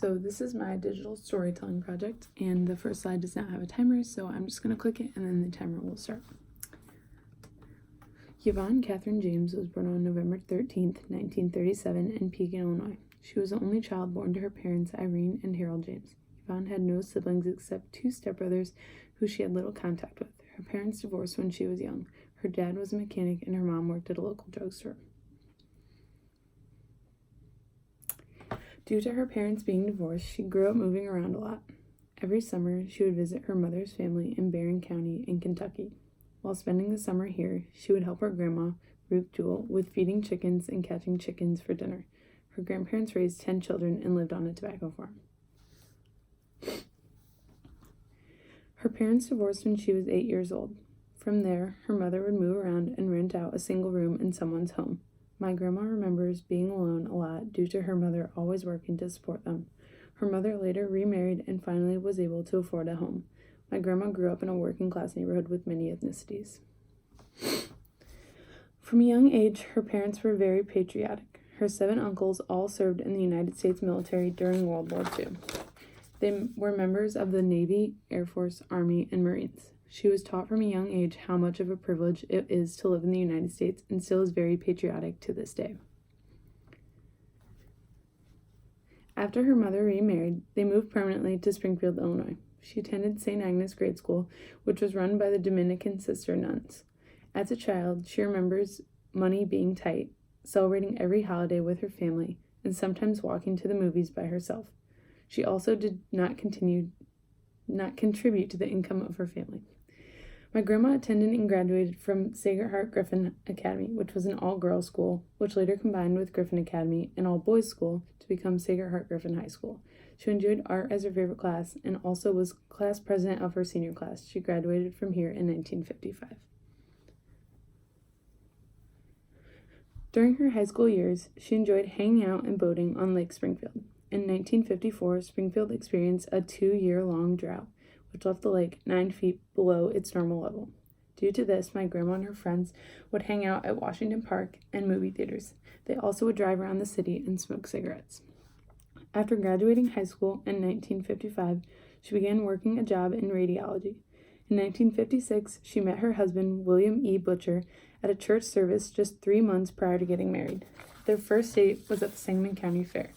So this is my digital storytelling project, and the first slide does not have a timer, so I'm just going to click it and then the timer will start. Yvonne Catherine James was born on November 13th, 1937 in Pekin, Illinois. She was the only child born to her parents, Irene and Harold James. Yvonne had no siblings except two stepbrothers who she had little contact with. Her parents divorced when she was young. Her dad was a mechanic and her mom worked at a local drugstore. Due to her parents being divorced, she grew up moving around a lot. Every summer, she would visit her mother's family in Barron County in Kentucky. While spending the summer here, she would help her grandma, Ruth Jewell, with feeding chickens and catching chickens for dinner. Her grandparents raised 10 children and lived on a tobacco farm. Her parents divorced when she was 8 years old. From there, her mother would move around and rent out a single room in someone's home. My grandma remembers being alone a lot due to her mother always working to support them. Her mother later remarried and finally was able to afford a home. My grandma grew up in a working-class neighborhood with many ethnicities. From a young age, her parents were very patriotic. Her 7 uncles all served in the United States military during World War II. They were members of the Navy, Air Force, Army, and Marines. She was taught from a young age how much of a privilege it is to live in the United States and still is very patriotic to this day. After her mother remarried, they moved permanently to Springfield, Illinois. She attended St. Agnes Grade School, which was run by the Dominican sister nuns. As a child, she remembers money being tight, celebrating every holiday with her family, and sometimes walking to the movies by herself. She also did not contribute to the income of her family. My grandma attended and graduated from Sacred Heart Griffin Academy, which was an all-girls school, which later combined with Griffin Academy, an all-boys school, to become Sacred Heart Griffin High School. She enjoyed art as her favorite class and also was class president of her senior class. She graduated from here in 1955. During her high school years, she enjoyed hanging out and boating on Lake Springfield. In 1954, Springfield experienced a 2-year-long drought, which left the lake 9 feet below its normal level. Due to this, my grandma and her friends would hang out at Washington Park and movie theaters. They also would drive around the city and smoke cigarettes. After graduating high school in 1955, she began working a job in radiology. In 1956, she met her husband, William E. Butcher, at a church service just 3 months prior to getting married. Their first date was at the Sangamon County Fair.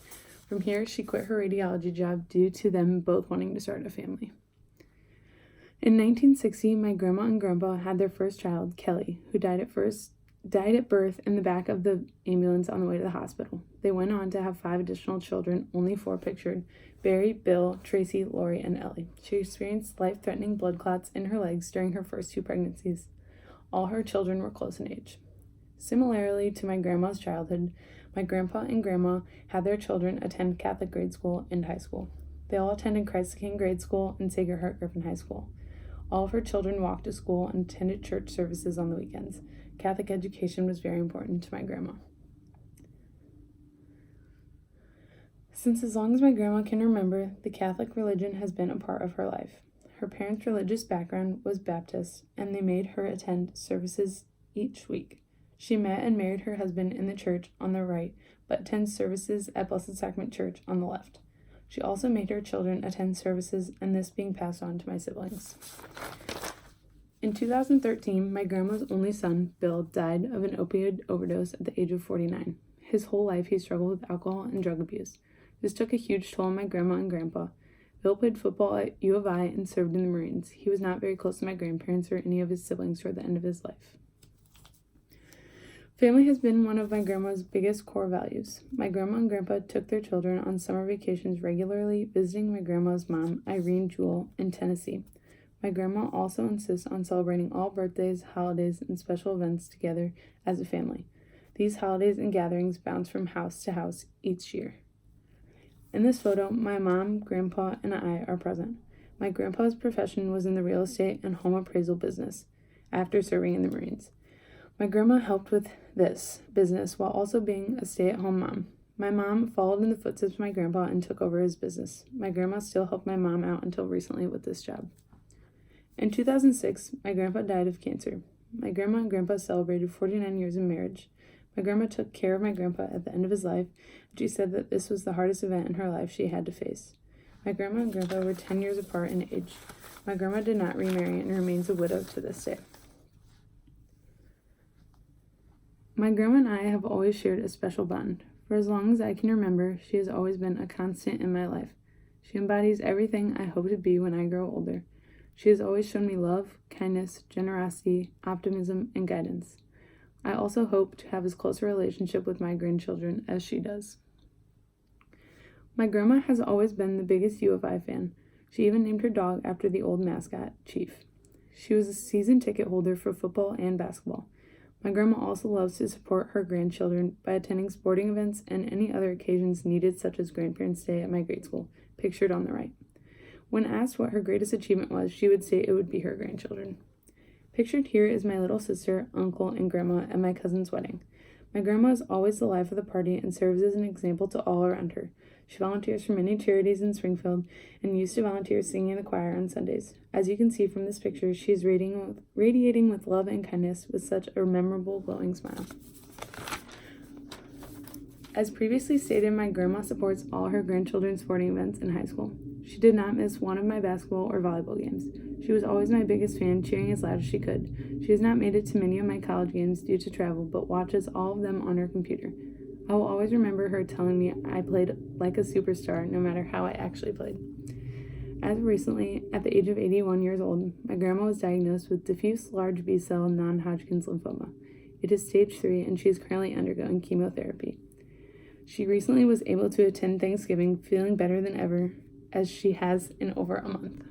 From here, she quit her radiology job due to them both wanting to start a family. In 1960, my grandma and grandpa had their first child, Kelly, who died at birth in the back of the ambulance on the way to the hospital. They went on to have 5 additional children, only 4 pictured: Barry, Bill, Tracy, Lori, and Ellie. She experienced life-threatening blood clots in her legs during her first 2 pregnancies. All her children were close in age. Similarly to my grandma's childhood, my grandpa and grandma had their children attend Catholic grade school and high school. They all attended Christ the King Grade School and Sacred Heart Griffin High School. All of her children walked to school and attended church services on the weekends. Catholic education was very important to my grandma. Since as long as my grandma can remember, the Catholic religion has been a part of her life. Her parents' religious background was Baptist, and they made her attend services each week. She met and married her husband in the church on the right, but attends services at Blessed Sacrament Church on the left. She also made her children attend services, and this being passed on to my siblings. In 2013, my grandma's only son, Bill, died of an opioid overdose at the age of 49. His whole life he struggled with alcohol and drug abuse. This took a huge toll on my grandma and grandpa. Bill played football at U of I and served in the Marines. He was not very close to my grandparents or any of his siblings toward the end of his life. Family has been one of my grandma's biggest core values. My grandma and grandpa took their children on summer vacations regularly, visiting my grandma's mom, Irene Jewell, in Tennessee. My grandma also insists on celebrating all birthdays, holidays, and special events together as a family. These holidays and gatherings bounce from house to house each year. In this photo, my mom, grandpa, and I are present. My grandpa's profession was in the real estate and home appraisal business after serving in the Marines. My grandma helped with this business while also being a stay-at-home mom. My mom followed in the footsteps of my grandpa and took over his business. My grandma still helped my mom out until recently with this job. In 2006, my grandpa died of cancer. My grandma and grandpa celebrated 49 years of marriage. My grandma took care of my grandpa at the end of his life, and she said that this was the hardest event in her life she had to face. My grandma and grandpa were 10 years apart in age. My grandma did not remarry and remains a widow to this day. My grandma and I have always shared a special bond. For as long as I can remember, she has always been a constant in my life. She embodies everything I hope to be when I grow older. She has always shown me love, kindness, generosity, optimism, and guidance. I also hope to have as close a relationship with my grandchildren as she does. My grandma has always been the biggest U of I fan. She even named her dog after the old mascot, Chief. She was a season ticket holder for football and basketball. My grandma also loves to support her grandchildren by attending sporting events and any other occasions needed, such as Grandparents' Day at my grade school, pictured on the right. When asked what her greatest achievement was, she would say it would be her grandchildren. Pictured here is my little sister, uncle, and grandma at my cousin's wedding. My grandma is always the life of the party and serves as an example to all around her. She volunteers for many charities in Springfield and used to volunteer singing in the choir on Sundays. As you can see from this picture, she is radiating with love and kindness with such a memorable, glowing smile. As previously stated, my grandma supports all her grandchildren's sporting events in high school. She did not miss one of my basketball or volleyball games. She was always my biggest fan, cheering as loud as she could. She has not made it to many of my college games due to travel, but watches all of them on her computer. I will always remember her telling me I played like a superstar no matter how I actually played. As of recently, at the age of 81 years old, my grandma was diagnosed with diffuse large B-cell non-Hodgkin's lymphoma. It is stage 3 and she is currently undergoing chemotherapy. She recently was able to attend Thanksgiving feeling better than ever, as she has in over a month.